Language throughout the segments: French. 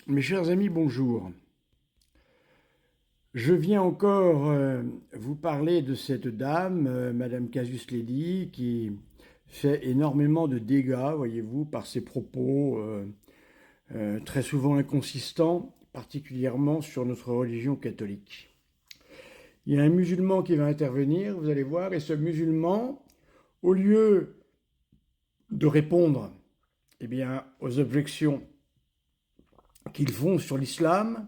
Mes chers amis, bonjour. Je viens encore vous parler de cette dame, Madame Casus Lady, qui fait énormément de dégâts, voyez-vous, par ses propos très souvent inconsistants, particulièrement sur notre religion catholique. Il y a un musulman qui va intervenir, vous allez voir, et ce musulman, au lieu de répondre eh bien, aux objections qu'ils font sur l'islam,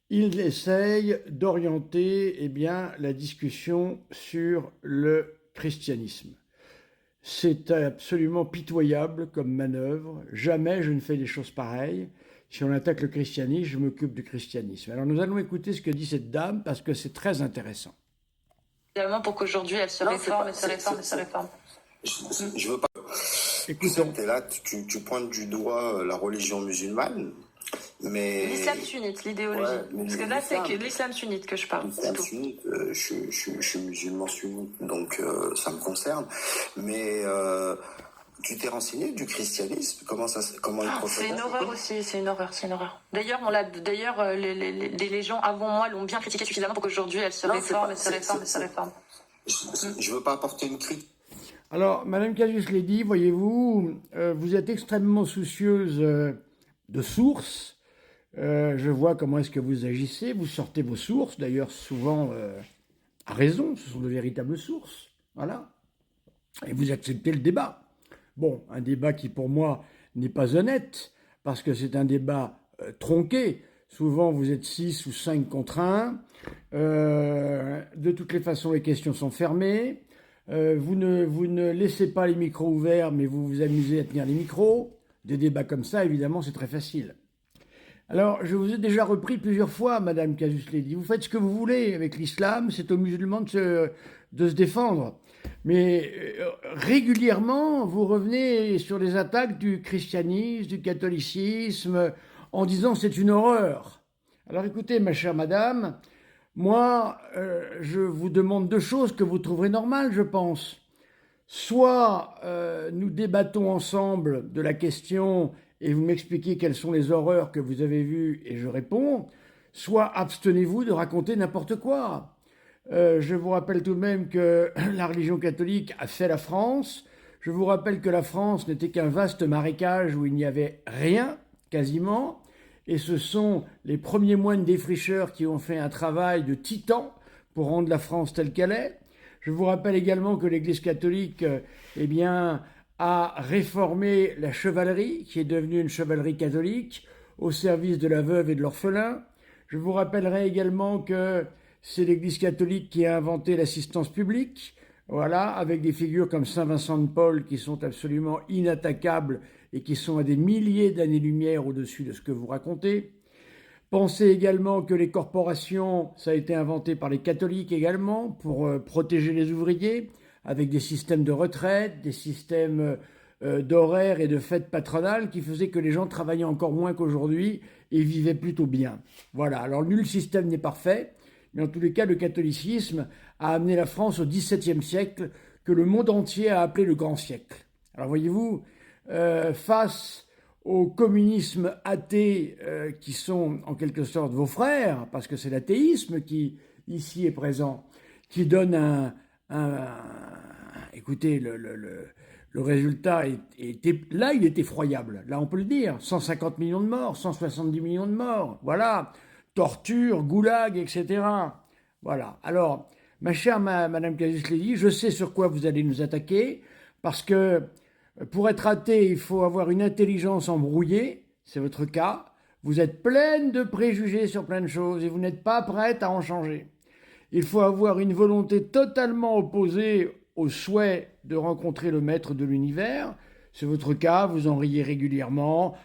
il essaye d'orienter eh bien, la discussion sur le christianisme. C'est absolument pitoyable comme manœuvre. Jamais je ne fais des choses pareilles. Si on attaque le christianisme, je m'occupe du christianisme. Alors nous allons écouter ce que dit cette dame parce que c'est très intéressant. Évidemment, pour qu'aujourd'hui elle se réforme, se réforme. Je veux pas. Écoutons. Tu es là, tu pointes du doigt la religion musulmane, mais. L'islam sunnite, l'idéologie. Ouais, parce que là, c'est que l'islam sunnite que je parle. L'islam sunnite, je suis musulman sunnite, donc ça me concerne. Mais tu t'es renseigné du christianisme? Comment il procède? C'est une horreur aussi, c'est une horreur. D'ailleurs, les gens avant moi l'ont bien critiqué suffisamment pour qu'aujourd'hui elle se réforme. Je veux pas apporter une critique. Alors, Madame Casus Lady, voyez-vous, vous êtes extrêmement soucieuse de sources. Je vois comment est-ce que vous agissez. Vous sortez vos sources, d'ailleurs souvent à raison, ce sont de véritables sources. Voilà. Et vous acceptez le débat. Bon, un débat qui pour moi n'est pas honnête, parce que c'est un débat tronqué. Souvent, vous êtes 6 ou 5 contre 1. De toutes les façons, les questions sont fermées. Vous ne laissez pas les micros ouverts, mais vous vous amusez à tenir les micros. Des débats comme ça, évidemment, c'est très facile. Alors, je vous ai déjà repris plusieurs fois, Madame Casus Lady. Vous faites ce que vous voulez avec l'islam, c'est aux musulmans de se défendre. Mais régulièrement, vous revenez sur les attaques du christianisme, du catholicisme, en disant c'est une horreur. Alors écoutez, ma chère madame, moi, je vous demande deux choses que vous trouverez normales, je pense. Soit nous débattons ensemble de la question et vous m'expliquez quelles sont les horreurs que vous avez vues et je réponds, soit abstenez-vous de raconter n'importe quoi. Je vous rappelle tout de même que la religion catholique a fait la France. Je vous rappelle que la France n'était qu'un vaste marécage où il n'y avait rien, quasiment. Et ce sont les premiers moines défricheurs qui ont fait un travail de titan pour rendre la France telle qu'elle est. Je vous rappelle également que l'Église catholique eh bien, a réformé la chevalerie, qui est devenue une chevalerie catholique, au service de la veuve et de l'orphelin. Je vous rappellerai également que c'est l'Église catholique qui a inventé l'assistance publique, voilà, avec des figures comme Saint Vincent de Paul qui sont absolument inattaquables et qui sont à des milliers d'années-lumière au-dessus de ce que vous racontez. Pensez également que les corporations, ça a été inventé par les catholiques également, pour protéger les ouvriers, avec des systèmes de retraite, des systèmes d'horaires et de fêtes patronales qui faisaient que les gens travaillaient encore moins qu'aujourd'hui et vivaient plutôt bien. Voilà, alors nul système n'est parfait, mais en tous les cas, le catholicisme a amené la France au XVIIe siècle, que le monde entier a appelé le grand siècle. Alors voyez-vous, face au communisme athée qui sont en quelque sorte vos frères, parce que c'est l'athéisme qui ici est présent, qui donne écoutez, le résultat là, il est effroyable. Là, on peut le dire. 150 millions de morts, 170 millions de morts. Voilà. Torture, goulag, etc. Voilà. Alors, ma chère Madame Casus Lady, je sais sur quoi vous allez nous attaquer, parce que pour être athée, il faut avoir une intelligence embrouillée. C'est votre cas. Vous êtes pleine de préjugés sur plein de choses et vous n'êtes pas prête à en changer. Il faut avoir une volonté totalement opposée au souhait de rencontrer le maître de l'univers. C'est votre cas, vous en riez régulièrement.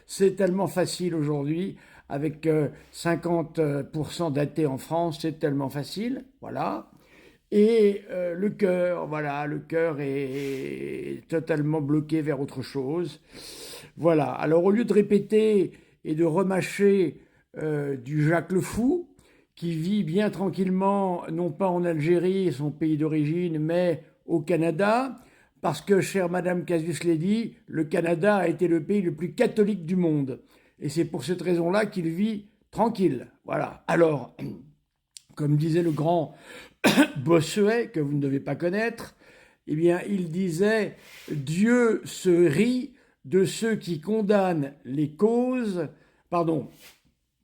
C'est tellement facile aujourd'hui, avec 50% d'athées en France, c'est tellement facile, voilà. Et le cœur est totalement bloqué vers autre chose. Voilà, alors au lieu de répéter et de remâcher du Jacques le Fou, qui vit bien tranquillement, non pas en Algérie, son pays d'origine, mais au Canada, parce que, chère Madame Casus Lady, le Canada a été le pays le plus catholique du monde. Et c'est pour cette raison-là qu'il vit tranquille. Voilà. Alors, comme disait le grand Bossuet, que vous ne devez pas connaître, eh bien, il disait « Dieu se rit de ceux qui condamnent les causes, pardon,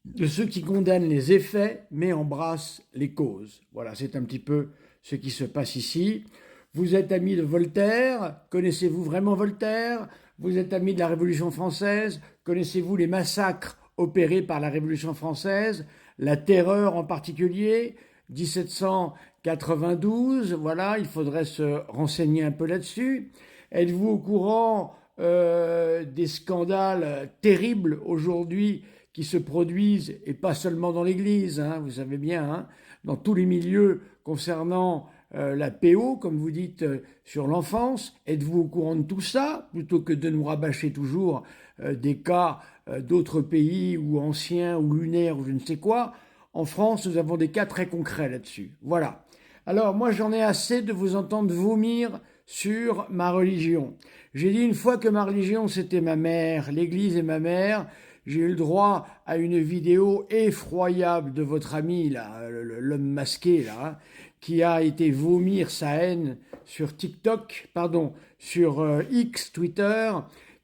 de ceux qui condamnent les effets, mais embrassent les causes. » Voilà, c'est un petit peu ce qui se passe ici. Vous êtes ami de Voltaire, connaissez-vous vraiment Voltaire? Vous êtes ami de la Révolution française, connaissez-vous les massacres opérés par la Révolution française, la terreur en particulier, 1792, voilà, il faudrait se renseigner un peu là-dessus. Êtes-vous au courant des scandales terribles aujourd'hui qui se produisent, et pas seulement dans l'Église, hein, vous savez bien, hein, dans tous les milieux concernant la PO, comme vous dites, sur l'enfance? Êtes-vous au courant de tout ça, plutôt que de nous rabâcher toujours des cas d'autres pays, ou anciens, ou lunaires, ou je ne sais quoi? En France, nous avons des cas très concrets là-dessus. Voilà. Alors, moi, j'en ai assez de vous entendre vomir sur ma religion. J'ai dit une fois que ma religion, c'était ma mère, l'Église est ma mère. J'ai eu le droit à une vidéo effroyable de votre ami, là, l'homme masqué, là, hein, qui a été vomir sa haine sur TikTok, pardon, sur X, Twitter,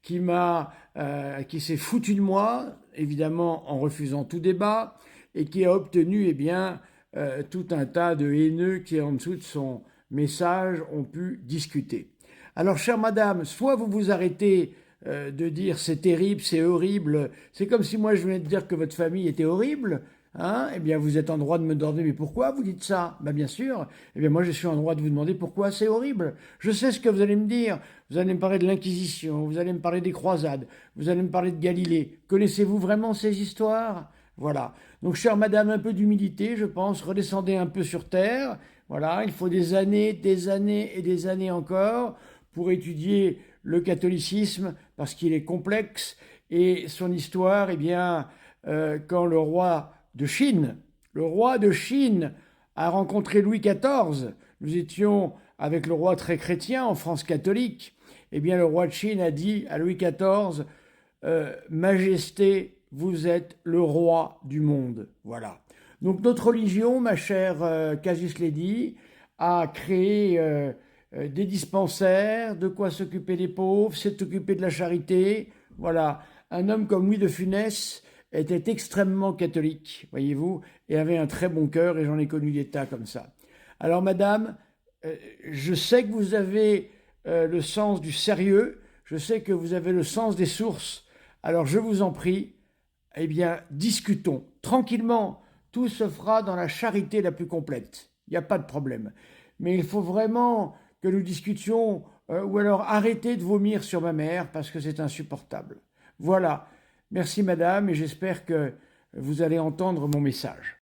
qui s'est foutu de moi, évidemment en refusant tout débat, et qui a obtenu, eh bien, tout un tas de haineux qui, en dessous de son message, ont pu discuter. Alors, chère madame, soit vous vous arrêtez de dire c'est terrible, c'est horrible, c'est comme si moi je venais de dire que votre famille était horrible, hein, eh bien vous êtes en droit de me demander mais pourquoi vous dites ça? Ben bien sûr, eh bien moi je suis en droit de vous demander pourquoi c'est horrible. Je sais ce que vous allez me dire, vous allez me parler de l'Inquisition, vous allez me parler des croisades, vous allez me parler de Galilée. Connaissez-vous vraiment ces histoires? Voilà. Donc chère madame, un peu d'humilité, je pense, redescendez un peu sur terre. Voilà, il faut des années et des années encore pour étudier le catholicisme, parce qu'il est complexe, et son histoire, eh bien, quand le roi de Chine a rencontré Louis XIV, nous étions avec le roi très chrétien en France catholique, eh bien, le roi de Chine a dit à Louis XIV, Majesté, vous êtes le roi du monde. Voilà. Donc notre religion, ma chère Casus Lady, a créé des dispensaires, de quoi s'occuper des pauvres, c'est s'occuper de la charité. Voilà, un homme comme Louis de Funès était extrêmement catholique, voyez-vous, et avait un très bon cœur, et j'en ai connu des tas comme ça. Alors madame, je sais que vous avez le sens du sérieux, je sais que vous avez le sens des sources, alors je vous en prie, eh bien, discutons tranquillement, tout se fera dans la charité la plus complète, il n'y a pas de problème. Mais il faut vraiment que nous discutions, ou alors arrêtez de vomir sur ma mère parce que c'est insupportable. Voilà. Merci madame et j'espère que vous allez entendre mon message.